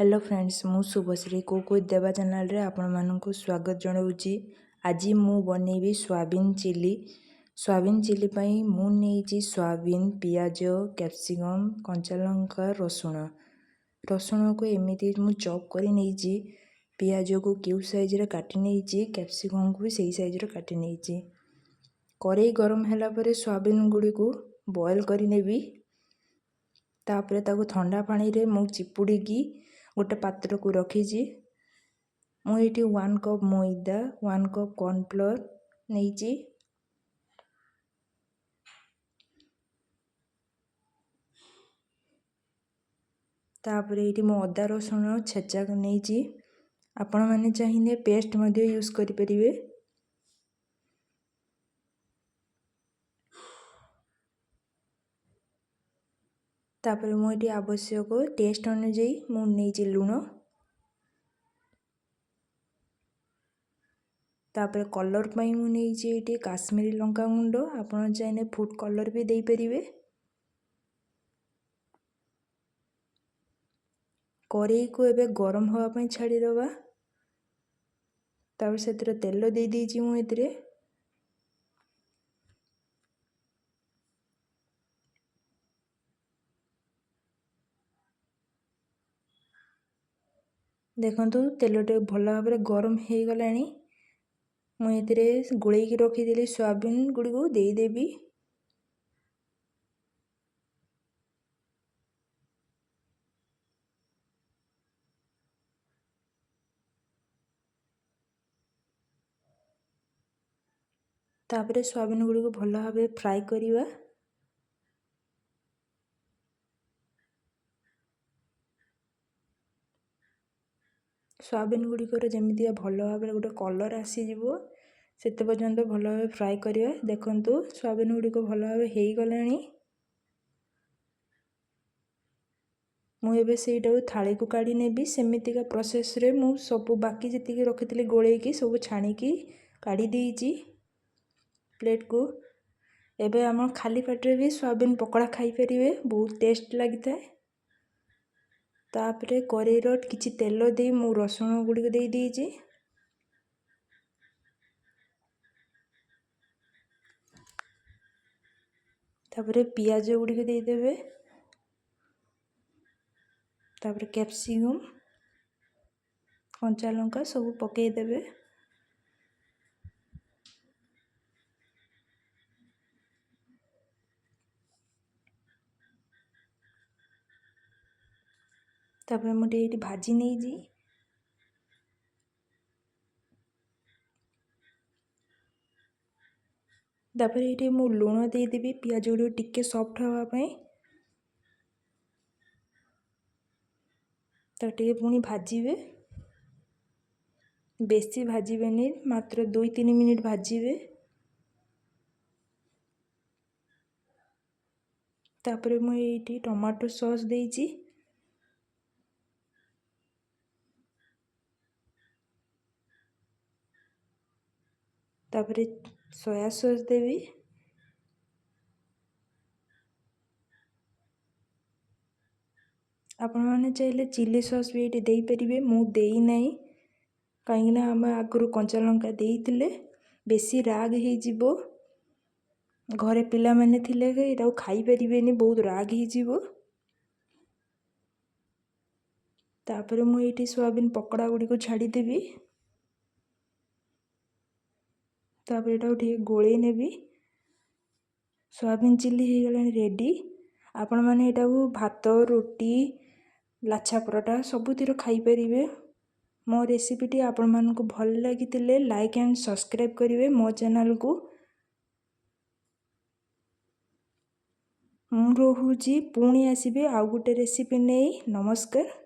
Hello friends मु शुभश्री को देवा चैनल रे आपण मानकु स्वागत जणाउची। आज मु बनेबी सोयाबीन चिली पई मु नेइची सोयाबीन पियाज कैप्सिकम कंचा लंका रसुण को एमिति मु चॉप करी नेइची। पियाज को क्यूब साइज रे काटी नेइची, कैप्सिकम को भी सही साइज रे काटी नेइची। करेई गरम हैला परे सोयाबीन गुडी को बॉयल करी नेबी। तापरे ताको ठंडा पानी रे मु चिपुड़ी की गोटे पात्र को रखीजी। मुझे 1 कप मैदा 1 कप कॉर्नफ्लोर नहीं। तापरे ये मो अदा रसुण छेचा नहीं। आपण मैंने चाहिए पेस्ट मध्य यूज करि परिबे। तापरे मुझे आवश्यक टेस्ट अनुजाई मु नहीं लुण। तापरे कलर पाई मु नहीं काश्मीरी लंका गुंड, आपण चाहिए फूड कलर भी दे परिबे। करेई को एबे गरम हवा पाई छाड़ी दबा। तापर सेतिर तेल दे दीची मु एतिरे। देखंतु तेलटे भल भाव गरम हो गलानी। मुझे गोल की रखीदी सोयाबीन गुड़ी को देदेवी। तापरे सोयाबीन गुड़ी को भल भाव फ्राए करिवा। सोयाबीन गुड़िकर जमीती भल भाव गोटे कलर आसीजिवो सेते पर्यंत भल भाव फ्राए करिवा। देखंतु सोयाबीन गुड़ी को भल भाव हो गलानी। मुझे सेटा थाली को काढ़ी नेबी। सेमितिका प्रोसेस रे मु सब बाकी जी रखी गोले की सब छाणिकी काढ़ी देइची प्लेट को। एबे आम खाली पेटे भी सोयाबीन पकड़ा खाई परिवे, बहुत टेस्ट लगी था। तापरे करेई रो किछि तेल दे मु रसुण गुड़ी को दे दीची। तापरे पियाज गुड़ी को दे देबे। तापरे कैप्सिकम कंचा लंका सब पके देबे। तापरे मुझे ये भाजी नहीं जी। तापरे ये मु लुण दे देबी पियाज गुड़ी टिके सॉफ्ट हवा पाई। टे पुणी भाजीबे, बेसी भाजीबेनी, मात्र 2-3 मिनिट भाजीबे। तापरे मु ये टमाटो सॉस देइची। तापरे सोया सॉस देवी। आपण मैंने चाहिए चिली सॉस भी ये दे परिबे। मु देई नहीं कहीं आम आगु कंचा लंका देइतिले बेसी राग हो जिवो। घरे पिला माने थिले एटा खाई परिबेनी, बहुत राग हो जिवो। तापरे मु ये सोयाबीन पकड़ा गुड़ी को छाड़ी देवी। तापरे एटा ठीक गोले नेबी। सोयाबीन चिली हो गलानी रेडी। आपण माने एटा भात रोटी लाछा पराठा सबुतिर खाई परिबे। मो रेसिपीटी आपण मानकु भल लागितिले लाइक एंड सब्सक्राइब करिवे मो चैनल को। मु रहुची पुणी आसीबे आउ गोटे रेसिपी नहीं। नमस्कार।